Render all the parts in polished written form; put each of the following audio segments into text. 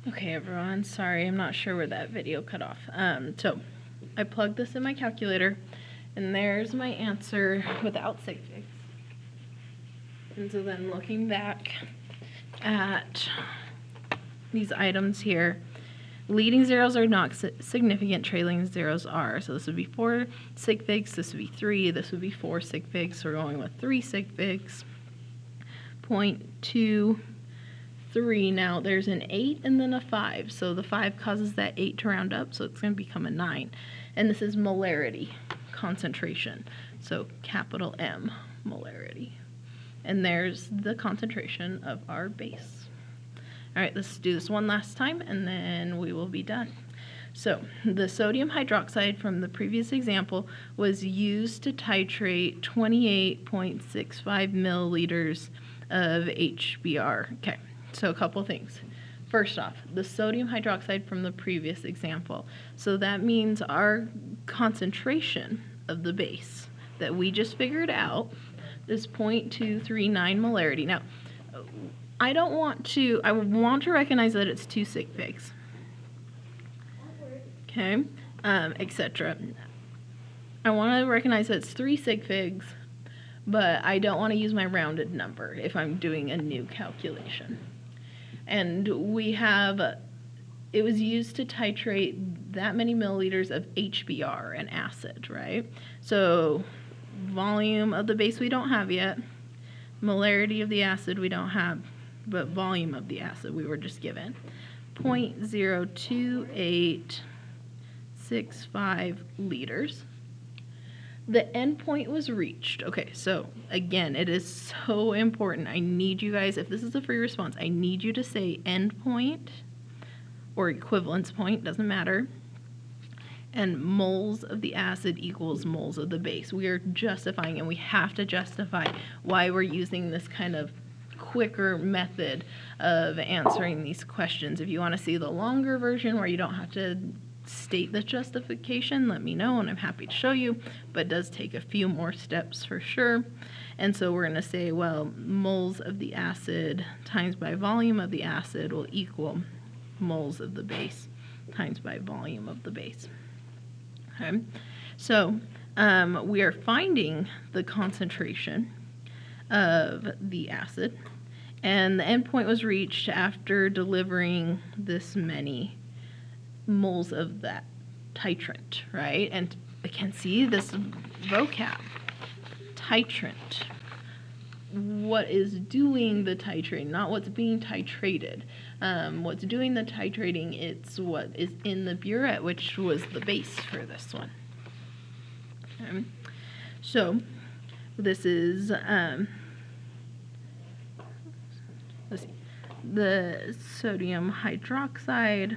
Okay, everyone, sorry, I'm not sure where that video cut off. So I plugged this in my calculator, and there's my answer without sig figs. And so then looking back at these items here, leading zeros are not significant, trailing zeros are. So this would be 4 sig figs, this would be 3, this would be 4 sig figs, so we're going with 3 sig figs. 0.23, now there's an 8 and then a 5, so the 5 causes that 8 to round up, so it's going to become a 9. And this is molarity, concentration, so capital M, molarity. And there's the concentration of our base. All right, let's do this one last time, and then we will be done. So the sodium hydroxide from the previous example was used to titrate 28.65 milliliters of HBr. Okay, so a couple things. First off, the sodium hydroxide from the previous example. So that means our concentration of the base that we just figured out is 0.239 molarity. Now, I want to recognize that it's 2 sig figs. Okay, etc. I want to recognize that it's 3 sig figs, but I don't want to use my rounded number if I'm doing a new calculation. And we have, it was used to titrate that many milliliters of HBr, an acid, right? So volume of the base we don't have yet, molarity of the acid we don't have, but volume of the acid we were just given. 0.02865 liters. The endpoint was reached. Okay, so again, it is so important. I need you guys, if this is a free response, I need you to say endpoint or equivalence point, doesn't matter. And moles of the acid equals moles of the base. We are justifying, and we have to justify why we're using this kind of quicker method of answering these questions. If you want to see the longer version where you don't have to state the justification, let me know and I'm happy to show you, but it does take a few more steps for sure. And so we're going to say, well, moles of the acid times by volume of the acid will equal moles of the base times by volume of the base. Okay, so we are finding the concentration of the acid, and the endpoint was reached after delivering this many moles of that titrant, right? And I can see this vocab, titrant. What is doing the titrating, not what's being titrated. What's doing the titrating, it's what is in the burette, which was the base for this one. Okay. So this is let's see, the sodium hydroxide,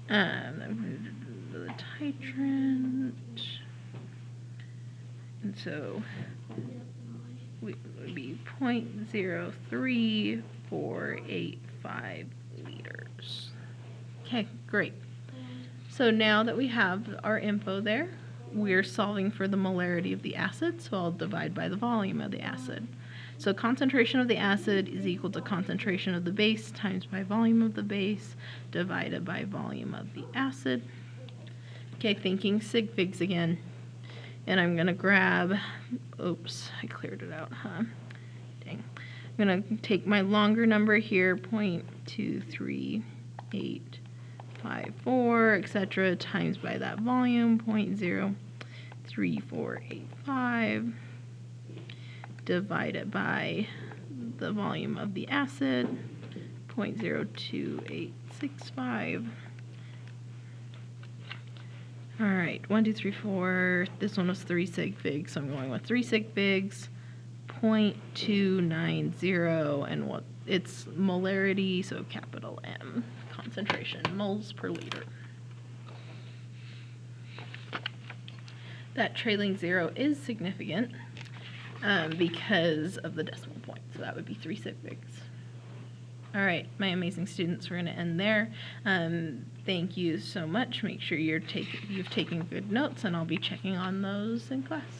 the titrant, and so it would be 0.03485 liters. Okay, great. So now that we have our info there, we're solving for the molarity of the acid, so I'll divide by the volume of the acid. So concentration of the acid is equal to concentration of the base times by volume of the base divided by volume of the acid. Okay, thinking sig figs again. And I'm going to grab, oops, I cleared it out, huh? Dang. I'm going to take my longer number here, 0.23854, etc., times by that volume, 0.03485, divided by the volume of the acid, 0.02865. All right, 1, 2, 3, 4. This one was 3 sig figs, so I'm going with 3 sig figs, 0.290, and what it's molarity, so capital M, concentration, moles per liter. That trailing zero is significant because of the decimal point, so that would be 3 sig figs. All right, my amazing students, we're going to end there. Thank you so much. Make sure you've taken good notes, and I'll be checking on those in class.